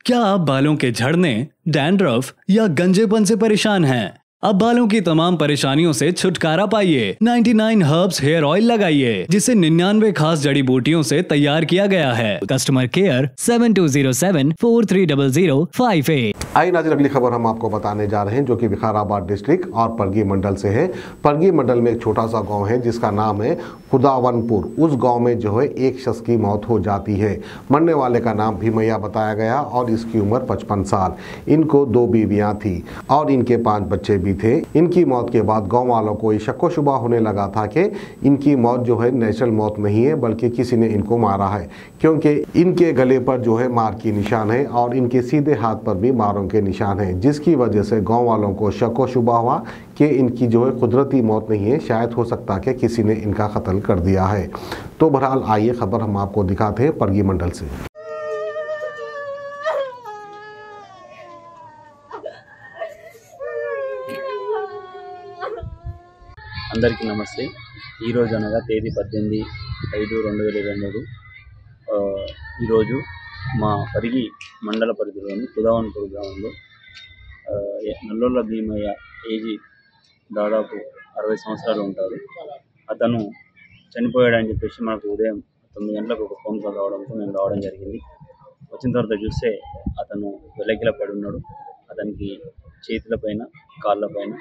क्या आप बालों के झड़ने, डैंड्रफ या गंजेपन से परेशान हैं? अब बालों की तमाम परेशानियों से छुटकारा पाइए। 99 हर्ब्स हेयर ऑयल लगाइए, जिसे 99 खास जड़ी बूटियों से तैयार किया गया है। Customer care 7207430058। आई नाज़रीन, अगली खबर हम आपको बताने जा रहे हैं जो कि विकाराबाद डिस्ट्रिक्ट और परगी मंडल से है। परगी मंडल में एक छोटा सा गांव है जिसका नाम है खुदावनपुर। उस गांव में जो है एक शख्स की मौत हो जाती है। मरने वाले का नाम भीमैया बताया गया और इसकी उम्र 55 साल। इनको 2 बीवियां थी और इनके 5 बच्चे भी थे। इनकी मौत के बाद गांव वालों को ये शक व शुबा होने लगा था कि इनकी मौत जो है नेचुरल मौत नहीं है बल्कि किसी ने इनको मारा है, क्योंकि इनके गले पर जो है मार की निशान है और इनके सीधे हाथ पर भी मारों के निशान हैं, जिसकी वजह से गांव वालों को शक व शुबा हुआ कि इनकी जो है कुदरती मौत नहीं है, शायद हो सकता है कि किसी ने इनका कत्ल कर दिया है। तो बहरहाल आइए खबर हम आपको दिखाते हैं परगी मंडल से। అందరికీ నమస్తే। ఈరోజు అనగా తేదీ 18/5/2023 ఈరోజు మా పరిగి మండల పరిధిలోని కుదావన్పూర్ గ్రామంలో నల్లోళ్ళ భీమయ్య ఏజీ దాదాపు 60 సంవత్సరాలు ఉంటారు. అతను చనిపోయాడని చెప్పేసి మనకు ఉదయం 9 గంటలకు ఒక ఫోన్ కాల్ రావడంతో మేము రావడం జరిగింది. వచ్చిన తర్వాత చూస్తే అతను వెల్లకిలా పడి ఉన్నాడు. అతనికి చేతులపైన కాళ్ళపైన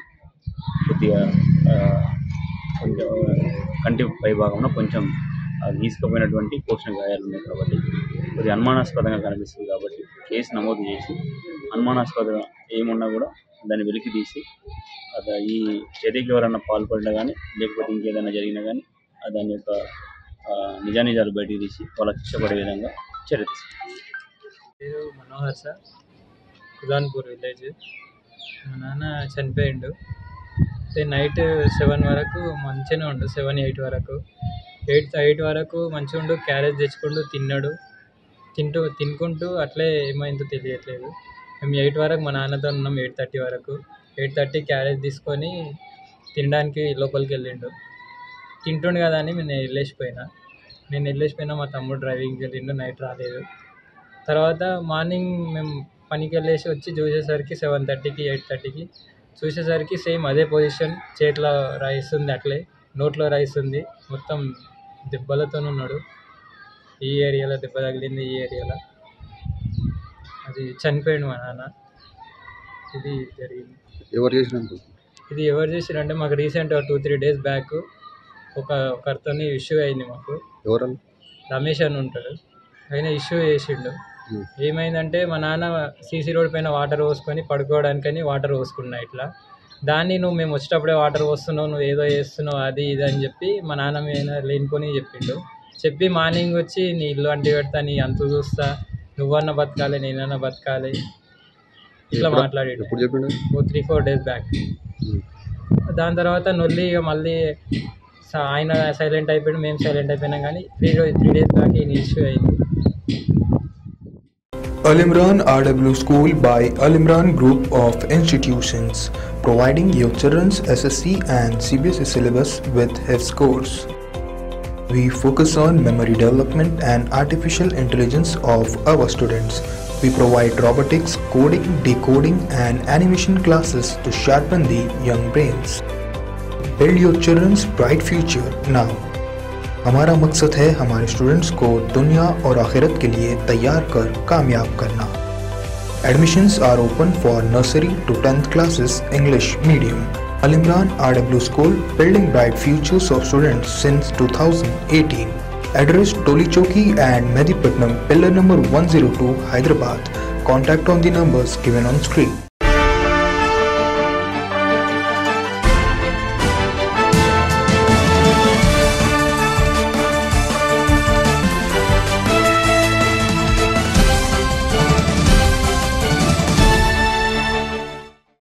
కొద్దిగా కొంచెం కంటి పై భాగంలో కొంచెం గీసుకుపోయినటువంటి కోసిన గాయాలు ఉన్నాయి కాబట్టి కొద్దిగా అనుమానాస్పదంగా కనిపిస్తుంది. కాబట్టి కేసు నమోదు చేసి అనుమానాస్పదంగా ఏమున్నా కూడా దాన్ని వెలికి తీసి ఈ చర్యకి ఎవరైనా పాల్పడినా కానీ లేకపోతే ఇంకేదైనా జరిగినా కానీ దాని యొక్క నిజానిజాలు బయటికి తీసి వాళ్ళకి శిక్షపడే విధంగా చర్య తీసుకుంటాం. పేరు మనోహర్ సార్, కుదాన్పూర్ విలేజ్. మా నాన్న చనిపోయిండు. నైట్ 7 వరకు మంచిగానే ఉండు, 7-8 వరకు 8 వరకు మంచిగా ఉండు. క్యారేజ్ తెచ్చుకుంటూ తిన్నాడు. తినుకుంటూ అట్లే ఏమైందో తెలియట్లేదు. మేము 8 వరకు మా నాన్నతో ఉన్నాం. 8:30 వరకు 8:30 క్యారేజ్ తీసుకొని తినడానికి లోపలికి వెళ్ళిండు. తింటుండు కదా అని నేను వెళ్ళేసిపోయినా. మా తమ్ముడు డ్రైవింగ్కి వెళ్ళిండు, నైట్ రాలేదు. తర్వాత మార్నింగ్ మేము పనికి వెళ్ళేసి వచ్చి చూసేసరికి 7:30కి 8:30కి చూసేసరికి సేమ్ అదే పొజిషన్. చేతిలో రైస్ ఉంది, అట్లే నోట్లో రైస్ ఉంది. మొత్తం దెబ్బలతో ఉన్నాడు. ఈ ఏరియాలో దెబ్బ తగిలింది, ఈ ఏరియాలో. అది చనిపోయాడు మా నాన్న. ఇది జరిగింది. ఇది ఎవరు చేసిరంటే మాకు రీసెంట్ 2-3 డేస్ బ్యాక్ ఒకరితో ఇష్యూ అయింది మాకు. రమేష్ అని ఉంటాడు, ఆయన ఇష్యూ చేసిండు. ఏమైందంటే మా నాన్న సీసీ రోడ్ పైన వాటర్ పోసుకొని పడుకోవడానికని వాటర్ పోసుకున్నా ఇట్లా. దాన్ని మేము వచ్చేటప్పుడే వాటర్ పోస్తున్నావు, నువ్వు ఏదో చేస్తున్నావు, అది ఇది అని చెప్పి మా నాన్న మీద లేనిపోని చెప్పి మార్నింగ్ వచ్చి నీ ఇల్లు అంటి పెడతా, నీ అంతు చూస్తా, నువ్వన్నా బతకాలి నేనన్నా బతకాలి ఇట్లా మాట్లాడాడు. 3-4 డేస్ బ్యాక్. దాని తర్వాత నొల్లి మళ్ళీ ఆయన సైలెంట్ అయిపోయాడు, మేము సైలెంట్ అయిపోయినాం. కానీ 3 డేస్ బ్యాక్ ఈ ఇష్యూ అయింది. Al Imran RW School by Al Imran Group of Institutions, providing your children's SSC and CBSE syllabus with Hifz course. We focus on memory development and artificial intelligence of our students. We provide robotics, coding, decoding and animation classes to sharpen the young brains. Build your children's bright future now. हमारा मकसद है हमारे students को दुनिया और आखिरत के लिए तैयार कर कामयाब करना। Admissions are open for nursery to 10th classes English medium. Al Imran RW School, building bright futures of students since 2018. Address Toli Choki and Medipatnam, pillar number 102, Hyderabad. Contact on the numbers given on screen.